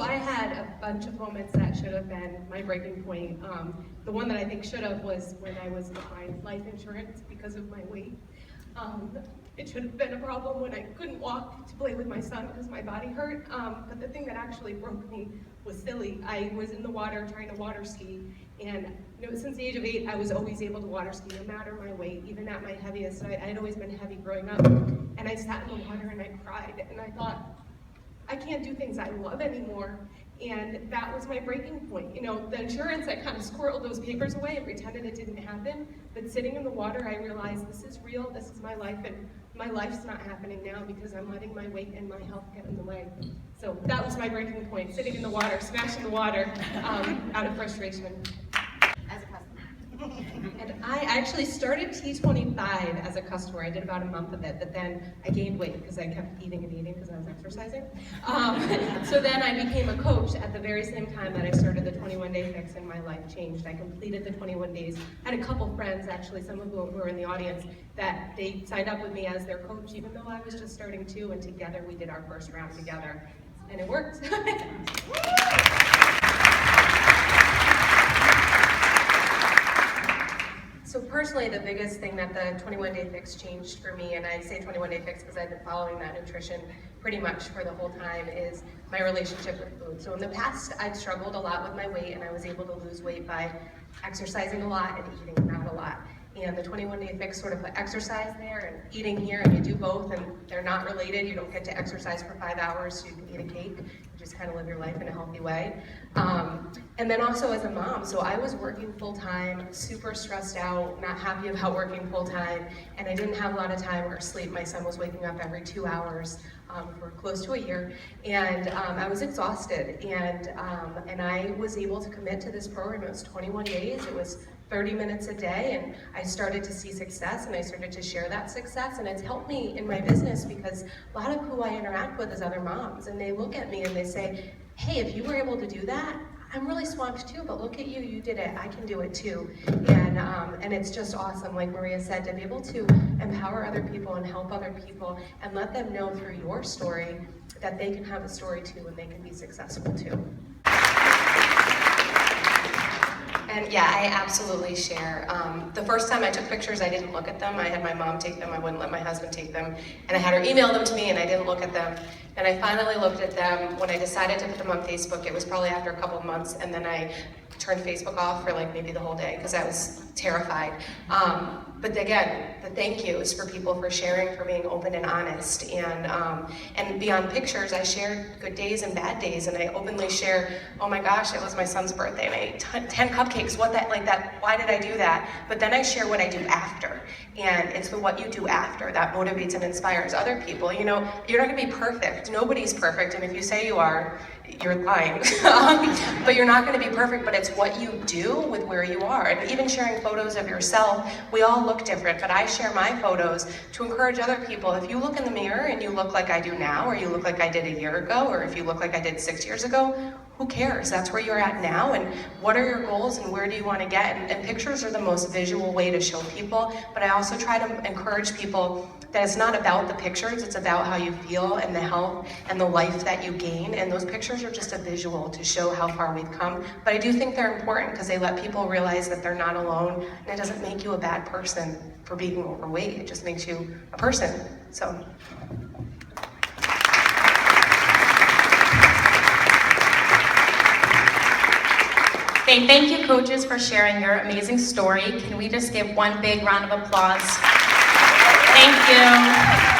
I had a bunch of moments that should have been my breaking point. The one that I think should have was when I was behind life insurance because of my weight. It should have been a problem when I couldn't walk to play with my son because my body hurt. But the thing that actually broke me was silly. I was in the water trying to water ski, and since the age of 8, I was always able to water ski no matter my weight, even at my heaviest. I'd always been heavy growing up, and I sat in the water and I cried, and I thought, I can't do things I love anymore. And that was my breaking point. The insurance, I kind of squirreled those papers away and pretended it didn't happen. But sitting in the water, I realized this is real, this is my life, and my life's not happening now because I'm letting my weight and my health get in the way. So that was my breaking point, sitting in the water, smashing the water out of frustration. As a customer. And I actually started T25 as a customer. I did about a month of it, but then I gained weight because I kept eating and eating because I was exercising. So then I became a coach at the very same time that I started the 21-Day Fix, and my life changed. I completed the 21 days. I had a couple friends, actually, some of whom were in the audience, that they signed up with me as their coach, even though I was just starting too, and together we did our first round together, and it worked. So personally, the biggest thing that the 21-Day Fix changed for me, and I say 21-Day Fix because I've been following that nutrition pretty much for the whole time, is my relationship with food. So in the past, I've struggled a lot with my weight, and I was able to lose weight by exercising a lot and eating not a lot. And the 21-Day Fix sort of put exercise there and eating here, and you do both, and they're not related. You don't get to exercise for 5 hours so you can eat a cake. You just kind of live your life in a healthy way. And then also as a mom, so I was working full-time, super stressed out, not happy about working full-time, and I didn't have a lot of time or sleep. My son was waking up every 2 hours for close to a year, and I was exhausted, and I was able to commit to this program. It was 21 days, it was 30 minutes a day, and I started to see success, and I started to share that success, and it's helped me in my business because a lot of who I interact with is other moms, and they look at me and they say, hey, if you were able to do that, I'm really swamped too, but look at you, you did it, I can do it too. And it's just awesome, like Maria said, to be able to empower other people and help other people and let them know through your story that they can have a story too and they can be successful too. And yeah, I absolutely share. The first time I took pictures, I didn't look at them. I had my mom take them, I wouldn't let my husband take them. And I had her email them to me and I didn't look at them. And I finally looked at them when I decided to put them on Facebook. It was probably after a couple of months, and then I turned Facebook off for like maybe the whole day because I was terrified. But again, the thank you is for people for sharing, for being open and honest. And beyond pictures, I shared good days and bad days, and I openly share, oh my gosh, it was my son's birthday and I ate 10 cupcakes, why did I do that? But then I share what I do after. And it's what you do after that motivates and inspires other people. You're not gonna be perfect. Nobody's perfect, and if you say you are, you're lying. But you're not going to be perfect, but it's what you do with where you are. And even sharing photos of yourself, we all look different, but I share my photos to encourage other people. If you look in the mirror and you look like I do now, or you look like I did a year ago, or if you look like I did 6 years ago, who cares? That's where you're at now, and what are your goals and where do you want to get? And pictures are the most visual way to show people, but I also try to encourage people that it's not about the pictures, it's about how you feel and the health and the life that you gain, and those pictures are just a visual to show how far we've come. But I do think they're important because they let people realize that they're not alone, and it doesn't make you a bad person for being overweight, it just makes you a person. So. Okay, thank you coaches for sharing your amazing story. Can we just give one big round of applause? Thank you.